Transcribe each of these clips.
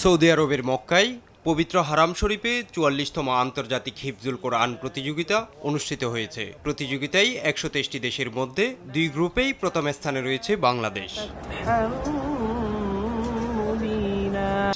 Saudi আরবের মক্কায় পবিত্র হারাম শরীফে ৪৪তম আন্তর্জাতিক হিফজুল কোরআন প্রতিযোগিতা অনুষ্ঠিত হয়েছে। প্রতিযোগিতায় ১২৩টি দেশের মধ্যে ২ গ্রুপেই প্রথম স্থানে রয়েছে বাংলাদেশ।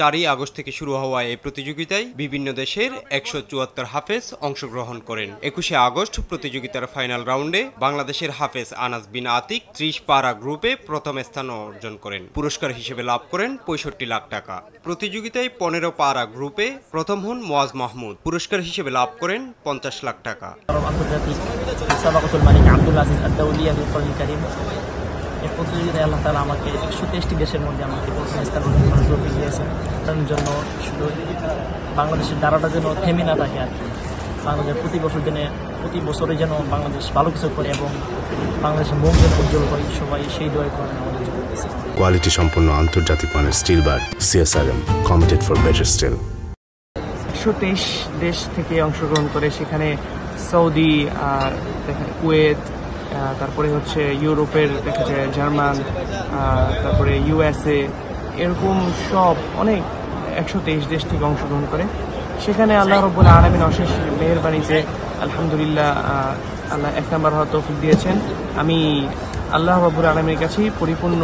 ৪ই আগস্ট থেকে শুরু হওয়া এই প্রতিযোগিতায় বিভিন্ন দেশের ১৭৪ হাফেজ অংশগ্রহণ করেন। ২১শে আগস্ট প্রতিযোগিতার ফাইনাল রাউন্ডে বাংলাদেশের হাফেজ আনাস বিন আতিক ৩০ পারা গ্রুপে প্রথম স্থান অর্জন করেন। পুরস্কার হিসেবে লাভ করেন ৬৫ লাখ টাকা। প্রতিযোগিতায় ১৫ পারা গ্রুপে প্রথম হন মোয়াজ মাহমুদ। পুরস্কার হিসেবে লাভ করেন ৫০ লাখ টাকা। এই প্রতিযোগিতায় আল্লাহ তাআলা আমাকে ১২৩টি দেশের মধ্যে আমাকে প্রথম স্থান অধিকার ট্রফি দিয়েছেন। তার জন্য শুধু বাংলাদেশের দ্বারাটা যেন থেমে না থাকে আর কি। বাংলাদেশ প্রতি বছরে যেন বাংলাদেশ ভালো কিছু করে এবং বাংলাদেশের মুখ যেন উজ্জ্বল হয়, সবাই সেই দোয়া করেন আমাদের জন্য। কোয়ালিটি সম্পন্ন আন্তর্জাতিক মানের still bar CSRM, committed for better still. ১২৩ দেশ থেকে অংশগ্রহণ করে, সেখানে সৌদি, কুয়েত, তারপরে হচ্ছে ইউরোপের দেখা যায় জার্মান, তারপরে USA, এরকম সব অনেক ১২৩ দেশ থেকে অংশগ্রহণ করে। সেখানে আল্লাহ রাব্বুল আলামিন অশেষ মেহেরবানিতে আলহামদুলিল্লাহ আল্লাহ ১ নম্বর হওয়ার তৌফিক দিয়েছেন। আমি আল্লাহ রাব্বুল আলামিনের কাছে পরিপূর্ণ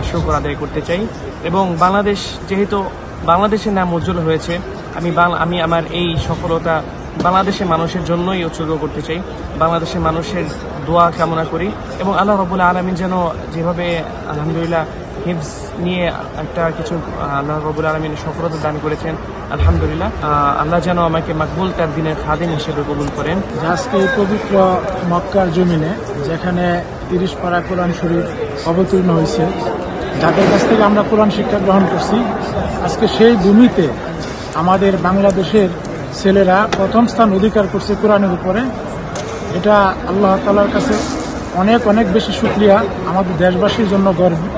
শুকর আদায় করতে চাই এবং বাংলাদেশ যেহেতু বাংলাদেশের নাম উজ্জ্বল হয়েছে, আমি আমার এই সফলতা বাংলাদেশের মানুষের জন্যই উৎসর্গ করতে চাই। বাংলাদেশের মানুষের দোয়া কামনা করি এবং আল্লাহ রাব্বুল আলামিন যেন যেভাবে আলহামদুলিল্লাহ হিফজ নিয়ে একটা কিছু আল্লাহ রাব্বুল আলামিন সফলতা দান করেছেন, আলহামদুলিল্লাহ আল্লাহ যেন আমাকে মাকবুল তার দিনের খাদিম হিসেবে কবুল করেন। আজকে পবিত্র মক্কার জমিনে যেখানে ৩০ পারা কোরআন শরীফ অবতীর্ণ হয়েছে, যাদের কাছ থেকে আমরা কোরআন শিক্ষা গ্রহণ করছি, আজকে সেই ভূমিতে আমাদের বাংলাদেশের ছেলেরা প্রথম স্থান অধিকার করছে কোরআনের উপরে। এটা আল্লাহ তাআলার কাছে অনেক বেশি শুকরিয়া, আমাদের দেশবাসীর জন্য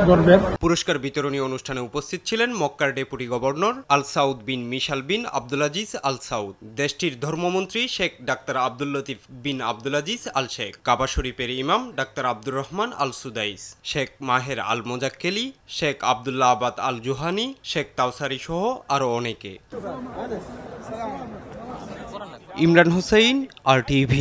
গর্বের। পুরস্কার বিতরণী অনুষ্ঠানে উপস্থিত ছিলেন মক্কার ডেপুটি গভর্নর আল সাউদ বিন মিশাল বিন আব্দুল আজিজ আল সাউদ, দেশটির ধর্মমন্ত্রী শেখ ডাক্তার আব্দুল লতিফ বিন আব্দুল আজিজ আল শেখ, কাবা শরীফের ইমাম ডাক্তার আব্দুর রহমান আল সুদাইস, শেখ মাহের আল মোজাক্কেলি, শেখ আব্দুল্লাহ আবাদ আল জুহানি, শেখ তাওসারি সহ আরও অনেকে। ইমরান হোসেন, RTV।